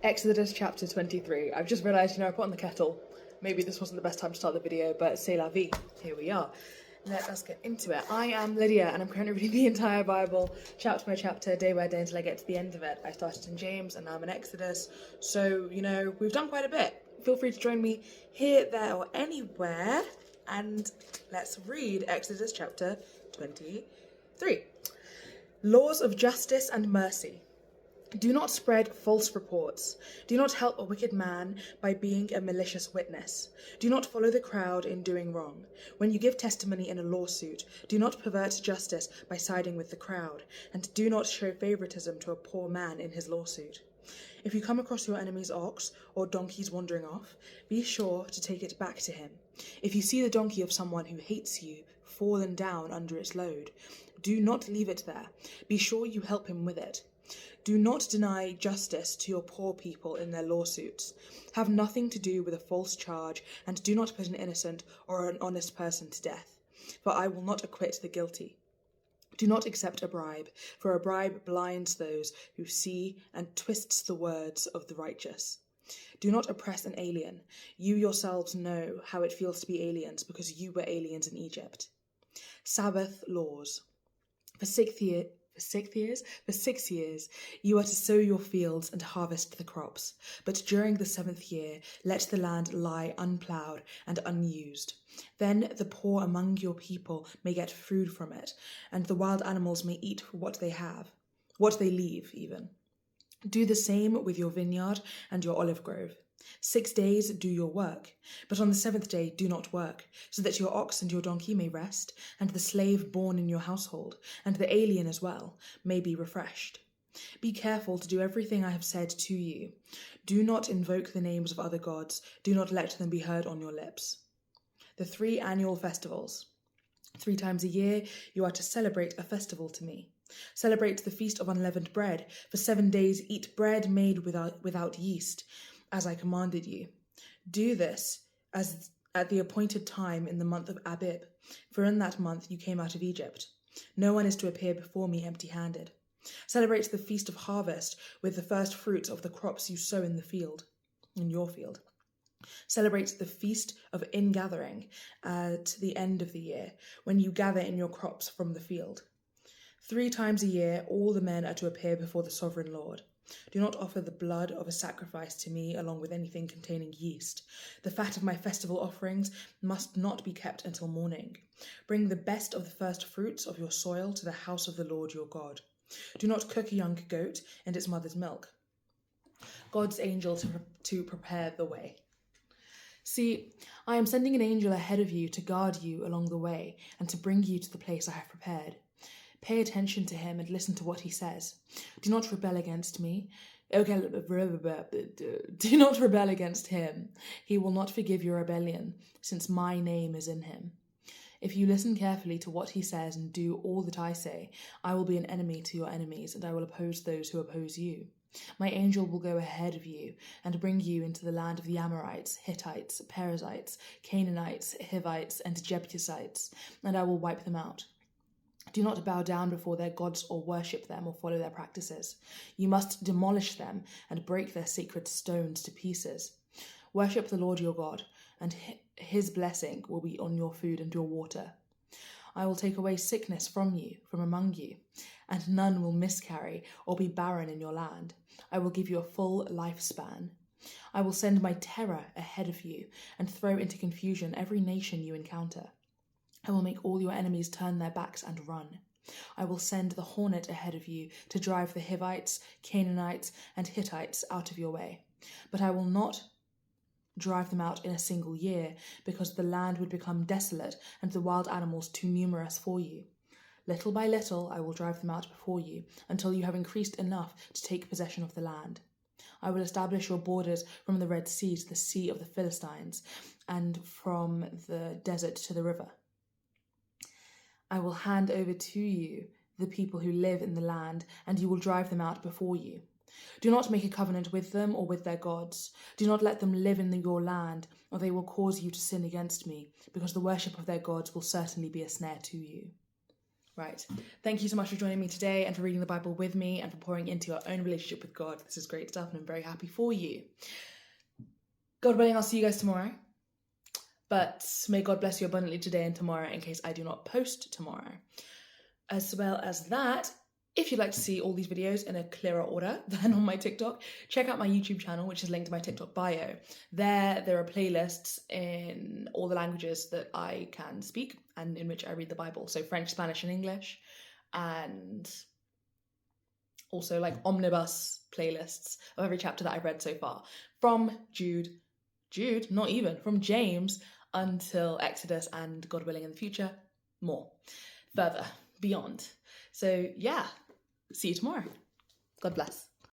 Exodus chapter 23. I've just realised, I put on the kettle. Maybe this wasn't the best time to start the video, but c'est la vie. Here we are. Let us get into it. I am Lydia, and I'm currently reading the entire Bible, chapter by chapter, day by day, until I get to the end of it. I started in James, and now I'm in Exodus. So, we've done quite a bit. Feel free to join me here, there, or anywhere. And let's read Exodus chapter 23. Laws of justice and mercy. Do not spread false reports. Do not help a wicked man by being a malicious witness. Do not follow the crowd in doing wrong. When you give testimony in a lawsuit, do not pervert justice by siding with the crowd, and do not show favoritism to a poor man in his lawsuit. If you come across your enemy's ox or donkeys wandering off, be sure to take it back to him. If you see the donkey of someone who hates you fallen down under its load, do not leave it there. Be sure you help him with it. Do not deny justice to your poor people in their lawsuits. Have nothing to do with a false charge, and do not put an innocent or an honest person to death, for I will not acquit the guilty. Do not accept a bribe, for a bribe blinds those who see and twists the words of the righteous. Do not oppress an alien. You yourselves know how it feels to be aliens, because you were aliens in Egypt. Sabbath laws. For 6 years, you are to sow your fields and harvest the crops. But during the 7th year, let the land lie unploughed and unused. Then the poor among your people may get food from it, and the wild animals may eat what they leave even. Do the same with your vineyard and your olive grove. 6 days do your work, but on the 7th day do not work, so that your ox and your donkey may rest, and the slave born in your household, and the alien as well, may be refreshed. Be careful to do everything I have said to you. Do not invoke the names of other gods. Do not let them be heard on your lips. The 3 annual festivals. 3 times a year you are to celebrate a festival to me. Celebrate the Feast of Unleavened Bread. For 7 days eat bread made without yeast, as I commanded you. Do this as at the appointed time in the month of Abib, for in that month you came out of Egypt. No one is to appear before me empty-handed. Celebrate the Feast of Harvest with the first fruits of the crops you sow in your field. Celebrate the Feast of Ingathering at the end of the year, when you gather in your crops from the field. 3 times a year all the men are to appear before the sovereign Lord. Do not offer the blood of a sacrifice to me along with anything containing yeast. The fat of my festival offerings must not be kept until morning. Bring the best of the first fruits of your soil to the house of the Lord your God. Do not cook a young goat and its mother's milk. God's angel to prepare the way. See, I am sending an angel ahead of you to guard you along the way and to bring you to the place I have prepared. Pay attention to him and listen to what he says. Do not rebel against me. Do not rebel against him. He will not forgive your rebellion, since my name is in him. If you listen carefully to what he says and do all that I say, I will be an enemy to your enemies, and I will oppose those who oppose you. My angel will go ahead of you and bring you into the land of the Amorites, Hittites, Perizzites, Canaanites, Hivites, and Jebusites, and I will wipe them out. Do not bow down before their gods or worship them or follow their practices. You must demolish them and break their sacred stones to pieces. Worship the Lord your God, and his blessing will be on your food and your water. I will take away sickness from among you, and none will miscarry or be barren in your land. I will give you a full lifespan. I will send my terror ahead of you and throw into confusion every nation you encounter. I will make all your enemies turn their backs and run. I will send the hornet ahead of you to drive the Hivites, Canaanites, and Hittites out of your way. But I will not drive them out in a single year, because the land would become desolate and the wild animals too numerous for you. Little by little I will drive them out before you, until you have increased enough to take possession of the land. I will establish your borders from the Red Sea to the Sea of the Philistines, and from the desert to the river. I will hand over to you the people who live in the land, and you will drive them out before you. Do not make a covenant with them or with their gods. Do not let them live in your land, or they will cause you to sin against me, because the worship of their gods will certainly be a snare to you. Right. Thank you so much for joining me today and for reading the Bible with me and for pouring into your own relationship with God. This is great stuff and I'm very happy for you. God willing, I'll see you guys tomorrow. But may God bless you abundantly today and tomorrow in case I do not post tomorrow. As well as that, if you'd like to see all these videos in a clearer order than on my TikTok, check out my YouTube channel, which is linked to my TikTok bio. There are playlists in all the languages that I can speak and in which I read the Bible. So French, Spanish, and English. And also like omnibus playlists of every chapter that I've read so far. From from James until Exodus and, God willing, in the future, more, further, beyond. So yeah, see you tomorrow. God bless.